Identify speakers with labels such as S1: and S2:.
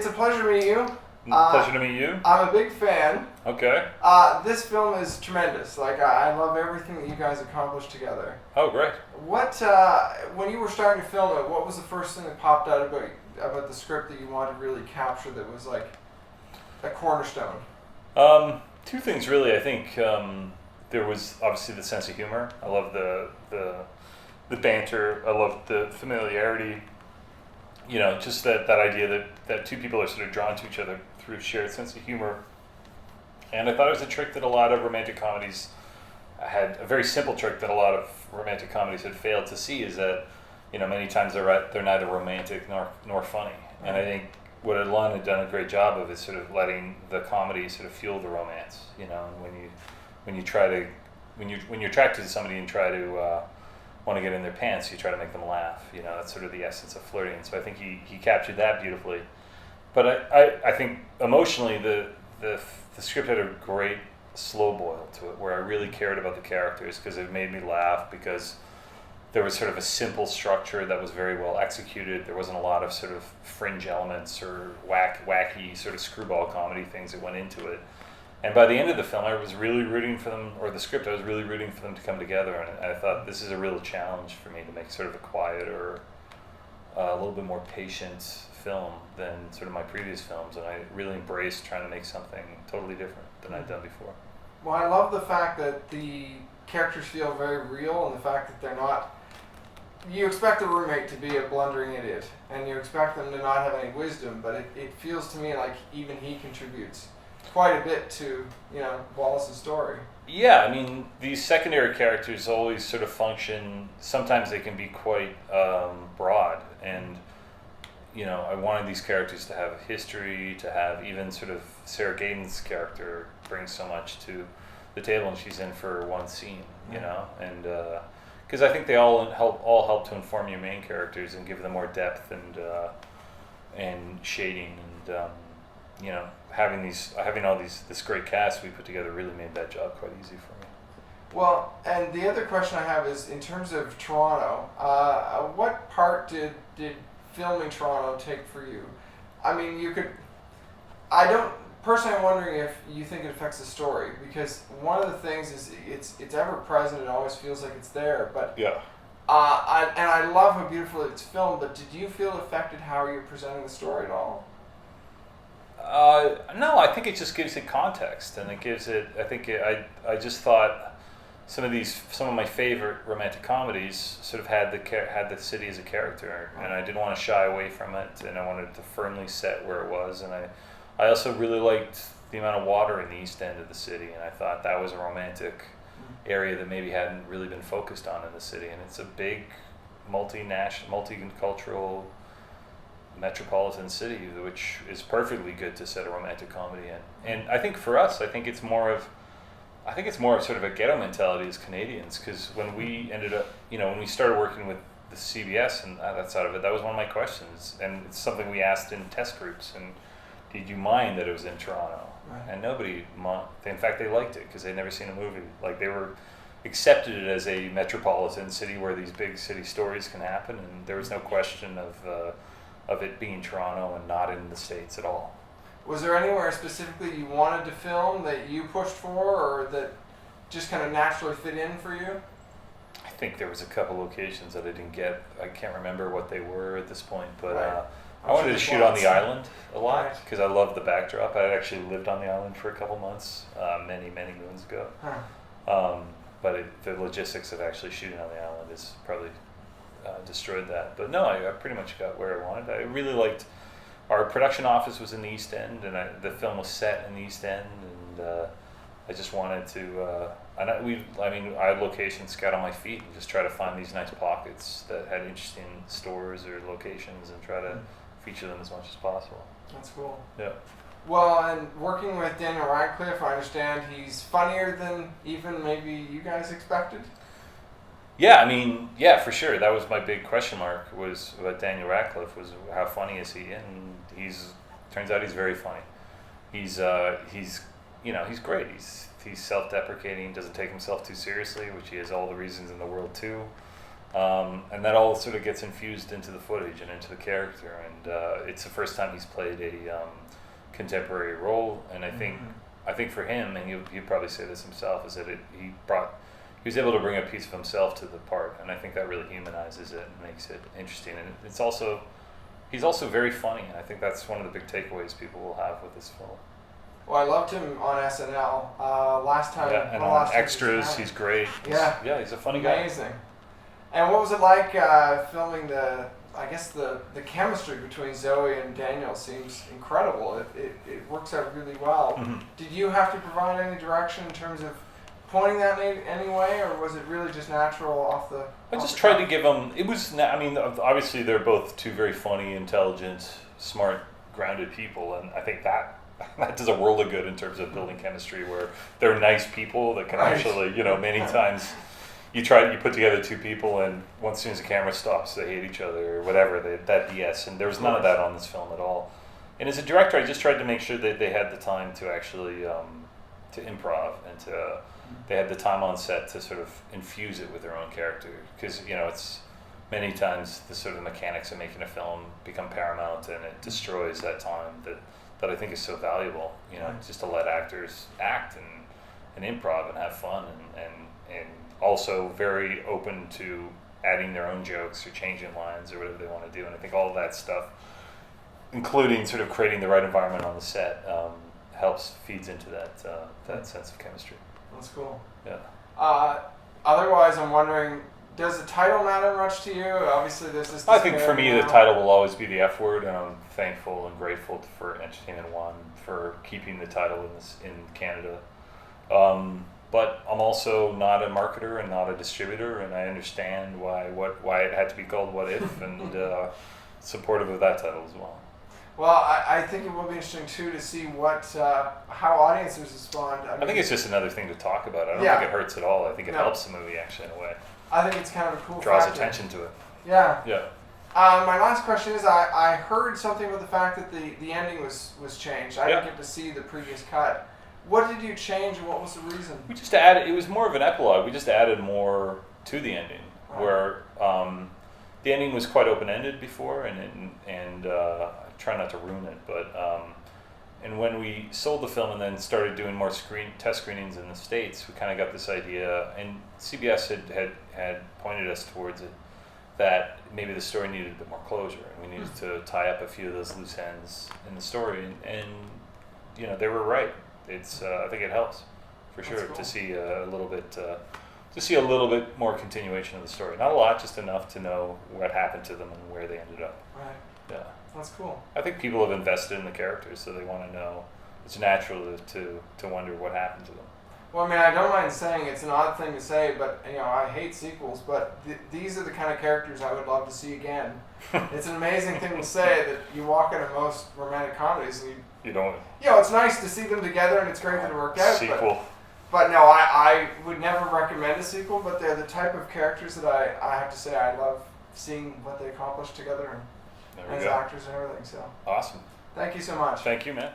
S1: it's a pleasure to meet you.
S2: Pleasure to meet you.
S1: I'm a big fan.
S2: Okay.
S1: This film is tremendous. Like, I love everything that you guys accomplished together.
S2: Oh, great.
S1: What, when you were starting to film it, what was the first thing that popped out about the script that you wanted to really capture that was like a cornerstone?
S2: Two things really. I think there was obviously the sense of humor. I love the banter. I love the familiarity. You know, just that idea that two people are sort of drawn to each other through a shared sense of humor. And I thought it was a trick that a lot of romantic comedies had, a very simple trick that a lot of romantic comedies had failed to see, is that, you know, many times they're neither romantic nor funny. And I think what Alon had done a great job of is sort of letting the comedy sort of fuel the romance. You know, and when you're attracted to somebody and try to want to get in their pants, you try to make them laugh. You know, that's sort of the essence of flirting. So I think he captured that beautifully. But I think emotionally the script had a great slow boil to it, where I really cared about the characters because it made me laugh, because there was sort of a simple structure that was very well executed. There wasn't a lot of sort of fringe elements or wacky sort of screwball comedy things that went into it. And by the end of the film, I was really rooting for them, or the script, I was really rooting for them to come together. And I thought, this is a real challenge for me to make sort of a quieter, a little bit more patient film than sort of my previous films. And I really embraced trying to make something totally different than I'd done before.
S1: Well, I love the fact that the characters feel very real, and the fact that they're not... You expect the roommate to be a blundering idiot, and you expect them to not have any wisdom, but it feels to me like even he contributes quite a bit to, you know, Wallace's story. Yeah,
S2: I mean, these secondary characters always sort of function, sometimes they can be quite broad, and, you know, I wanted these characters to have a history, to have even sort of Sarah Gaden's character brings so much to the table, and she's in for one scene, you know, and because I think they all help to inform your main characters and give them more depth and shading, and you know, having all this great cast we put together really made that job quite easy for me.
S1: Well, and the other question I have is, in terms of Toronto, what part did filming Toronto take for you? I mean, personally, I'm wondering if you think it affects the story, because one of the things is it's ever present. It always feels like it's there. But
S2: yeah,
S1: I love how beautiful it's filmed. But did you feel affected how you're presenting the story at all?
S2: No, I think it just gives it context, and it gives it. I just thought some of my favorite romantic comedies sort of had the city as a character, and I didn't want to shy away from it, and I wanted to firmly set where it was, and I also really liked the amount of water in the east end of the city, and I thought that was a romantic area that maybe hadn't really been focused on in the city. And it's a big, multicultural, metropolitan city, which is perfectly good to set a romantic comedy in. And I think for us, I think it's more of sort of a ghetto mentality as Canadians, because when we ended up, you know, when we started working with the CBS and that side of it, that was one of my questions, and it's something we asked in test groups. And did you mind that it was in Toronto?
S1: Right.
S2: And nobody, in fact, they liked it because they'd never seen a movie. Like, they were accepted it as a metropolitan city where these big city stories can happen, and there was no question of it being Toronto and not in the States at all.
S1: Was there anywhere specifically you wanted to film that you pushed for, or that just kind of naturally fit in for you?
S2: I think there was a couple locations that I didn't get. I can't remember what they were at this point, but
S1: right.
S2: I wanted to shoot on the island a lot
S1: Right.
S2: because I love the backdrop. I actually lived on the island for a couple months, many moons ago.
S1: Huh.
S2: But the logistics of actually shooting on the island has probably destroyed that. But no, I pretty much got where I wanted. I really liked, our production office was in the East End, and the film was set in the East End, and I just wanted to, I had locations scout on my feet and just try to find these nice pockets that had interesting stores or locations and try to feature them as much as possible.
S1: That's cool.
S2: Yeah.
S1: Well, and working with Daniel Radcliffe, I understand he's funnier than even maybe you guys expected?
S2: Yeah, I mean, yeah, for sure. That was my big question mark, was about Daniel Radcliffe, was how funny is he? And turns out he's very funny. He's great. He's self-deprecating, doesn't take himself too seriously, which he has all the reasons in the world to. And that all sort of gets infused into the footage and into the character. And it's the first time he's played a contemporary role. And I think for him, and he'd probably say this himself, is that he was able to bring a piece of himself to the part. And I think that really humanizes it and makes it interesting. And it's also, he's also very funny. And I think that's one of the big takeaways people will have with this film.
S1: Well, I loved him on SNL last time.
S2: Yeah, and on Extras, he's great. Yeah, he's a funny guy.
S1: Amazing. And what was it like filming the chemistry between Zoe and Daniel seems incredible. It works out really well.
S2: Mm-hmm.
S1: Did you have to provide any direction in terms of pointing that in any way, or was it really just natural off the...
S2: I just tried to give them... I mean, obviously they're both two very funny, intelligent, smart, grounded people, and I think that does a world of good in terms of building chemistry, where they're nice people that can actually, many times you put together two people, and as soon as the camera stops, they hate each other or whatever, that BS, and there was none of that on this film at all. And as a director, I just tried to make sure that they had the time to actually to improv, and they had the time on set to sort of infuse it with their own character, because it's many times the sort of mechanics of making a film become paramount, and it destroys that time that I think is so valuable, just to let actors act and improv and have fun, and also very open to adding their own jokes or changing lines or whatever they want to do. And I think all of that stuff, including sort of creating the right environment on the set, feeds into that sense of chemistry.
S1: That's cool.
S2: Yeah.
S1: Otherwise, I'm wondering, does the title matter much to you? Obviously, there's this...
S2: I think for me, the title will always be the F word, and I'm thankful and grateful for Entertainment One for keeping the title in Canada. But I'm also not a marketer and not a distributor, and I understand why it had to be called What If, and supportive of that title as well.
S1: Well, I think it will be interesting too to see how audiences respond.
S2: I think it's just another thing to talk about. I don't think it hurts at all. I think it helps the movie actually in a way.
S1: I think it's kind of a cool
S2: draws
S1: factor.
S2: attention to it.
S1: Yeah.
S2: Yeah.
S1: My last question is, I heard something about the fact that the ending was changed. I didn't get to see the previous cut. What did you change, and what was the reason?
S2: We just added. It was more of an epilogue. We just added more to the ending, where the ending was quite open-ended before, and I try not to ruin it, but and when we sold the film and then started doing more test screenings in the States, we kind of got this idea, and CBS had pointed us towards it, that maybe the story needed a bit more closure, and we needed to tie up a few of those loose ends in the story, and they were right. It's I think it helps for sure to see a little bit more continuation of the story. Not a lot, just enough to know what happened to them and where they ended up.
S1: Right.
S2: Yeah.
S1: That's cool.
S2: I think people have invested in the characters, so they want to know. It's natural to wonder what happened to them.
S1: Well, I mean, I don't mind saying it's an odd thing to say, but I hate sequels. But these are the kind of characters I would love to see again. It's an amazing thing to say that you walk into most romantic comedies and
S2: you don't.
S1: It's nice to see them together, and it's great that it worked out.
S2: Sequel.
S1: But no, I would never recommend a sequel. But they're the type of characters that I have to say I love seeing what they accomplished together and as actors and everything. So
S2: awesome.
S1: Thank you so much.
S2: Thank you, man.